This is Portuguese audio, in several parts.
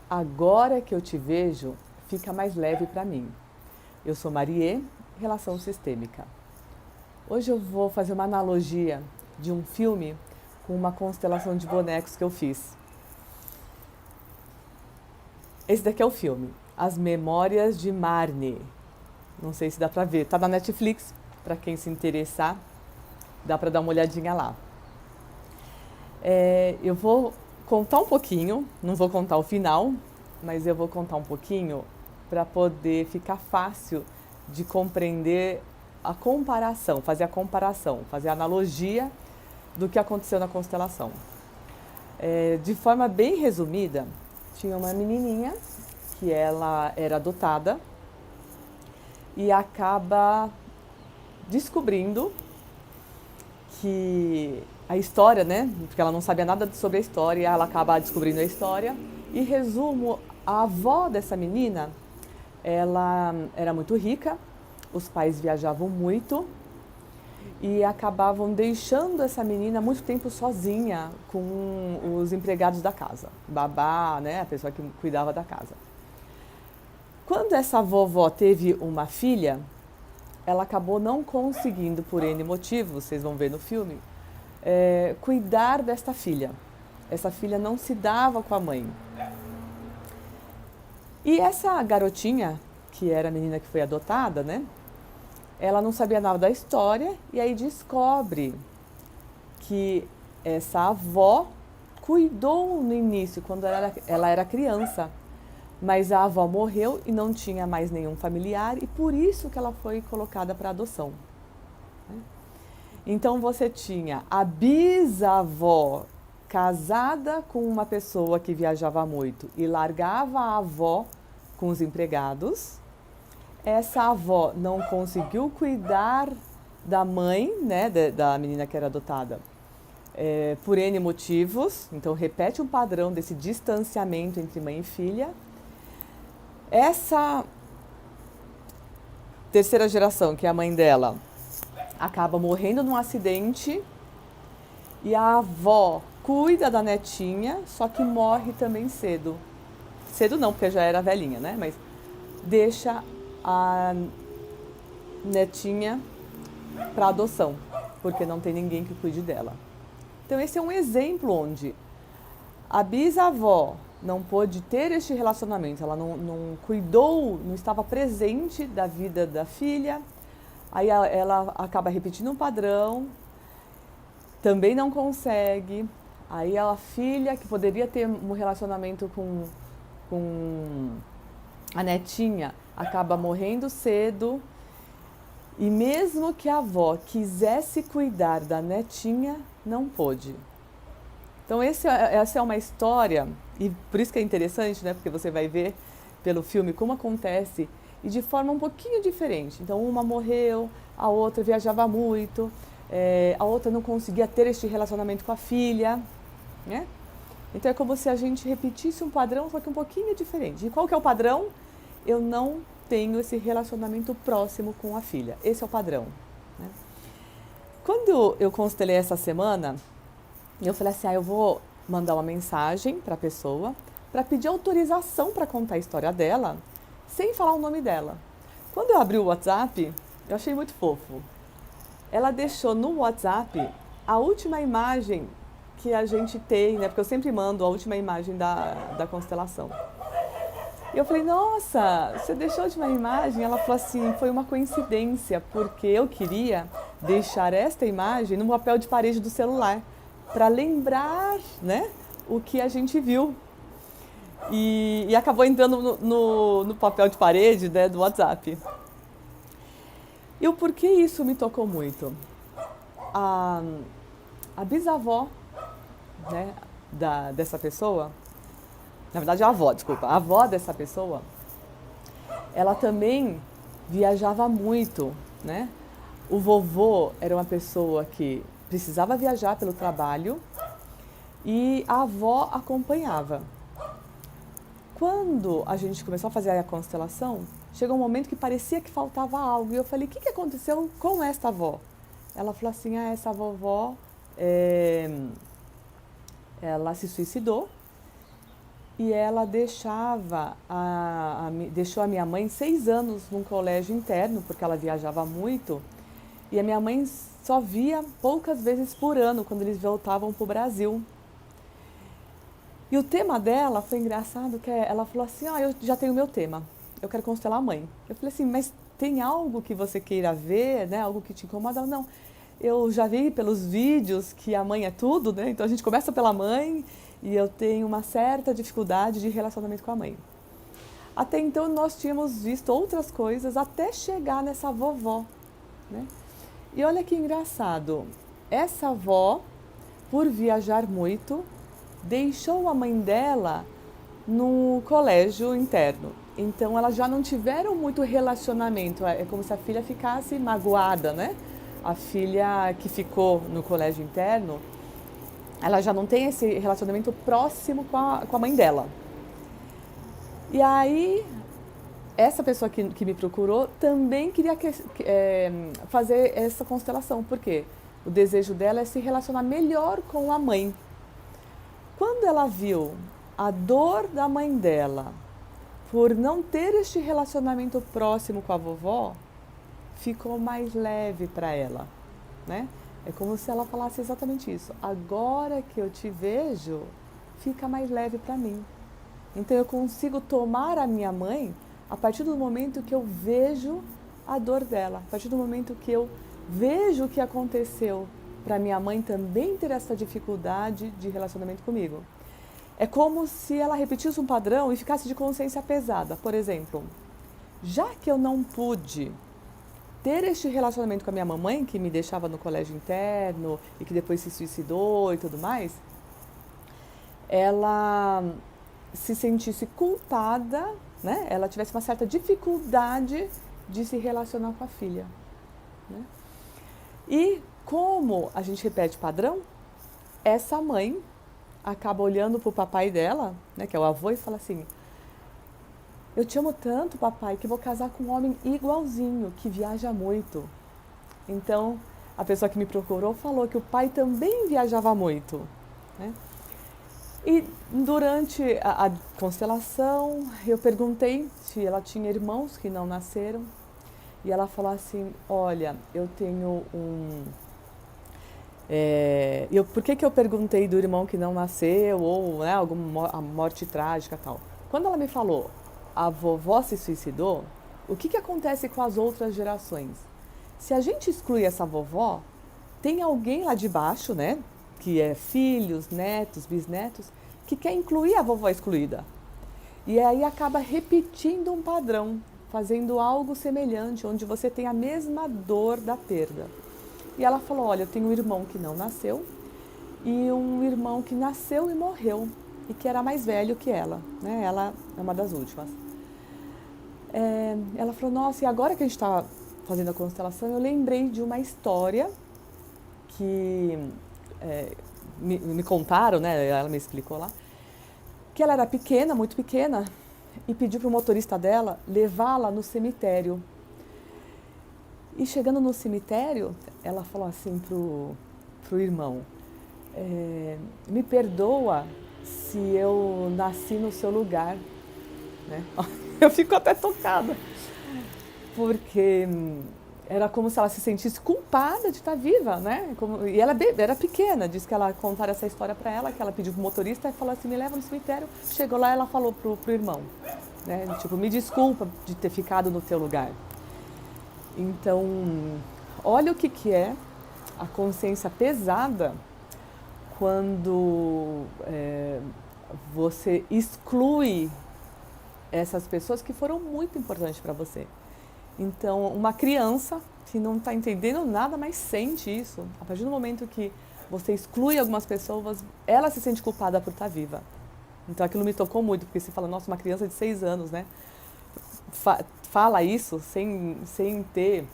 Agora que eu te vejo, fica mais leve para mim. Eu sou Marie, Relação Sistêmica. Hoje eu vou fazer uma analogia de um filme com uma constelação de bonecos que eu fiz. Esse daqui é o filme, As Memórias de Marnie. Não sei se dá pra ver, tá na Netflix, para quem se interessar, dá pra dar uma olhadinha lá. Eu vou contar um pouquinho, não vou contar o final, mas eu vou contar um pouquinho para poder ficar fácil de compreender a comparação, fazer a analogia do que aconteceu na constelação. De forma bem resumida, tinha uma menininha que ela era adotada e acaba descobrindo que a história, né? Porque ela não sabia nada sobre a história, ela acaba descobrindo a história. E resumo, a avó dessa menina, ela era muito rica, os pais viajavam muito e acabavam deixando essa menina muito tempo sozinha com os empregados da casa, babá, né? A pessoa que cuidava da casa. Quando essa vovó teve uma filha, ela acabou não conseguindo, por N motivos, vocês vão ver no filme, cuidar desta filha. Essa filha não se dava com a mãe. E essa garotinha, que era a menina que foi adotada, né? Ela não sabia nada da história e aí descobre que essa avó cuidou no início, quando ela era criança. Mas a avó morreu e não tinha mais nenhum familiar e por isso que ela foi colocada para adoção. Então você tinha a bisavó casada com uma pessoa que viajava muito e largava a avó com os empregados. Essa avó não conseguiu cuidar da mãe, né, da menina que era adotada, por N motivos. Então repete um padrão desse distanciamento entre mãe e filha. Essa terceira geração, que é a mãe dela, acaba morrendo num acidente e a avó cuida da netinha, só que morre também cedo. Cedo não, porque já era velhinha, né? Mas deixa a netinha para adoção, porque não tem ninguém que cuide dela. Então esse é um exemplo onde a bisavó não pôde ter este relacionamento, ela não cuidou, não estava presente da vida da filha, aí ela acaba repetindo um padrão, também não consegue, aí a filha que poderia ter um relacionamento com a netinha acaba morrendo cedo, e mesmo que a avó quisesse cuidar da netinha, não pôde. Então essa é uma história, e por isso que é interessante, né? Porque você vai ver pelo filme como acontece, e de forma um pouquinho diferente. Então uma morreu, a outra viajava muito, a outra não conseguia ter este relacionamento com a filha, né? Então é como se a gente repetisse um padrão, só que um pouquinho diferente. E qual que é o padrão? Eu não tenho esse relacionamento próximo com a filha. Esse é o padrão, né? Quando eu constelei essa semana, eu falei assim, eu vou mandar uma mensagem para a pessoa para pedir autorização para contar a história dela, sem falar o nome dela. Quando eu abri o WhatsApp, eu achei muito fofo. Ela deixou no WhatsApp a última imagem que a gente tem, né? Porque eu sempre mando a última imagem da constelação. E eu falei, nossa, você deixou a última imagem? Ela falou assim, foi uma coincidência, porque eu queria deixar esta imagem no papel de parede do celular, para lembrar, né, o que a gente viu. E acabou entrando no papel de parede, né, do WhatsApp. E o porquê isso me tocou muito? A bisavó, né, dessa pessoa, na verdade a avó dessa pessoa, ela também viajava muito, né? O vovô era uma pessoa que precisava viajar pelo trabalho e a avó acompanhava. Quando a gente começou a fazer a constelação, chegou um momento que parecia que faltava algo. E eu falei, o que aconteceu com esta avó? Ela falou assim, essa vovó, ela se suicidou e ela deixou a minha mãe 6 anos num colégio interno, porque ela viajava muito, e a minha mãe só via poucas vezes por ano, quando eles voltavam para o Brasil. E o tema dela foi engraçado, que ela falou assim, eu já tenho meu tema, eu quero constelar a mãe. Eu falei assim, mas tem algo que você queira ver, né? Algo que te incomoda? Ela, não, eu já vi pelos vídeos que a mãe é tudo, né? Então a gente começa pela mãe e eu tenho uma certa dificuldade de relacionamento com a mãe. Até então nós tínhamos visto outras coisas até chegar nessa vovó, né? E olha que engraçado, essa avó, por viajar muito, deixou a mãe dela no colégio interno. Então elas já não tiveram muito relacionamento, é como se a filha ficasse magoada, né? A filha que ficou no colégio interno, ela já não tem esse relacionamento próximo com a mãe dela. E aí, essa pessoa que me procurou também queria fazer essa constelação, porque o desejo dela é se relacionar melhor com a mãe. Quando ela viu a dor da mãe dela por não ter este relacionamento próximo com a vovó, ficou mais leve para ela, né? É como se ela falasse exatamente isso. Agora que eu te vejo, fica mais leve para mim. Então eu consigo tomar a minha mãe a partir do momento que eu vejo a dor dela, a partir do momento que eu vejo o que aconteceu para minha mãe também ter essa dificuldade de relacionamento comigo. É como se ela repetisse um padrão e ficasse de consciência pesada. Por exemplo, já que eu não pude ter este relacionamento com a minha mamãe, que me deixava no colégio interno e que depois se suicidou e tudo mais, ela se sentisse culpada, né? Ela tivesse uma certa dificuldade de se relacionar com a filha, né? E como a gente repete padrão, essa mãe acaba olhando para o papai dela, né, que é o avô, e fala assim, eu te amo tanto, papai, que vou casar com um homem igualzinho, que viaja muito. Então, a pessoa que me procurou falou que o pai também viajava muito, né? E durante a constelação, eu perguntei se ela tinha irmãos que não nasceram. E ela falou assim, olha, eu tenho por que eu perguntei do irmão que não nasceu ou, né, alguma morte trágica e tal? Quando ela me falou, a vovó se suicidou, o que acontece com as outras gerações? Se a gente exclui essa vovó, tem alguém lá de baixo, né, que é filhos, netos, bisnetos, que quer incluir a vovó excluída. E aí acaba repetindo um padrão, fazendo algo semelhante, onde você tem a mesma dor da perda. E ela falou, olha, eu tenho um irmão que não nasceu e um irmão que nasceu e morreu e que era mais velho que ela, né? Ela é uma das últimas. Ela falou, nossa, e agora que a gente está fazendo a constelação, eu lembrei de uma história que me contaram, né? Ela me explicou lá, que ela era pequena, muito pequena, e pediu para o motorista dela levá-la no cemitério. E chegando no cemitério, ela falou assim pro irmão, me perdoa se eu nasci no seu lugar, né? Eu fico até tocada, porque era como se ela se sentisse culpada de estar viva, né? E ela era pequena, disse que ela contaram essa história para ela, que ela pediu pro motorista e falou assim, me leva no cemitério. Chegou lá, ela falou pro irmão, né? Tipo, me desculpa de ter ficado no teu lugar. Então, olha o que é a consciência pesada quando você exclui essas pessoas que foram muito importantes para você. Então, uma criança que não está entendendo nada, mas sente isso. A partir do momento que você exclui algumas pessoas, ela se sente culpada por estar viva. Então, aquilo me tocou muito, porque você fala, nossa, uma criança de 6 anos, né? Fala isso sem ter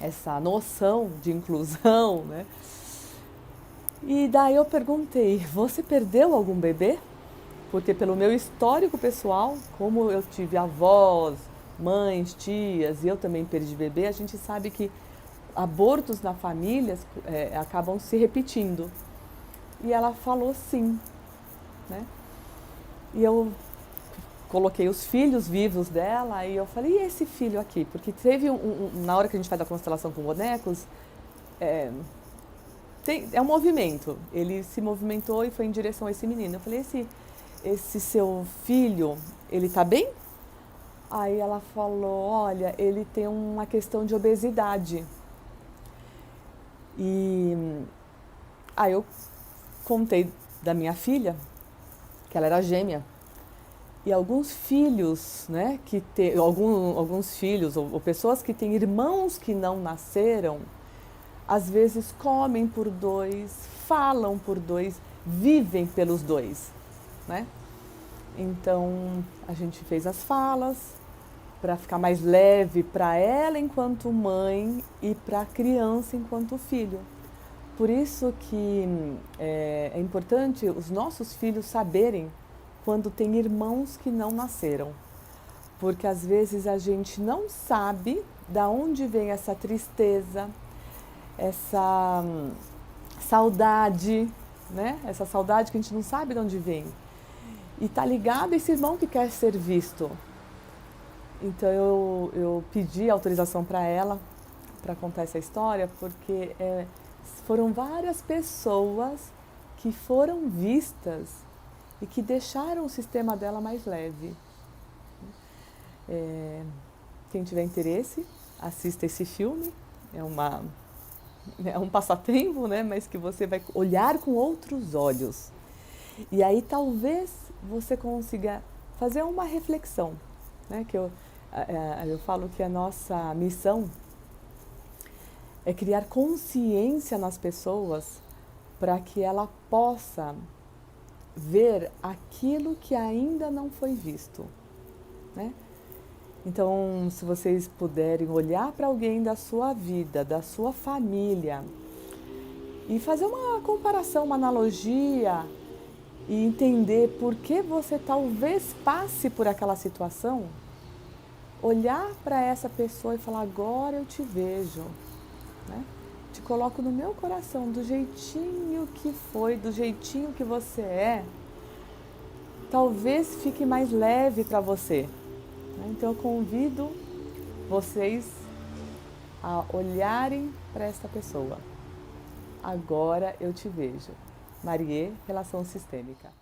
essa noção de inclusão, né? E daí eu perguntei, você perdeu algum bebê? Porque pelo meu histórico pessoal, como eu tive avós, mães, tias, e eu também perdi bebê, a gente sabe que abortos na família acabam se repetindo. E ela falou sim, né? E eu coloquei os filhos vivos dela e eu falei, e esse filho aqui? Porque teve na hora que a gente faz a constelação com bonecos, é um movimento. Ele se movimentou e foi em direção a esse menino. Eu falei, esse seu filho, ele tá bem? Aí ela falou, olha, ele tem uma questão de obesidade. E aí eu contei da minha filha, que ela era gêmea. E alguns filhos, né, alguns filhos ou pessoas que têm irmãos que não nasceram, às vezes comem por dois, falam por dois, vivem pelos dois, né? Então a gente fez as falas para ficar mais leve para ela enquanto mãe e para a criança enquanto filho. Por isso que é importante os nossos filhos saberem quando tem irmãos que não nasceram. Porque às vezes a gente não sabe da onde vem essa tristeza, essa saudade, né? Essa saudade que a gente não sabe de onde vem. E tá ligado a esse irmão que quer ser visto. Então eu pedi autorização para ela para contar essa história, porque foram várias pessoas que foram vistas e que deixaram o sistema dela mais leve. Quem tiver interesse, assista esse filme. É um passatempo, né? Mas que você vai olhar com outros olhos. E aí talvez você consiga fazer uma reflexão, né? Que eu falo que a nossa missão é criar consciência nas pessoas para que ela possa ver aquilo que ainda não foi visto, né? Então, se vocês puderem olhar para alguém da sua vida, da sua família, e fazer uma comparação, uma analogia, e entender por que você talvez passe por aquela situação, olhar para essa pessoa e falar, agora eu te vejo, né? Te coloco no meu coração, do jeitinho que foi, do jeitinho que você é, talvez fique mais leve para você. Então eu convido vocês a olharem para esta pessoa. Agora eu te vejo. Marie, Relação Sistêmica.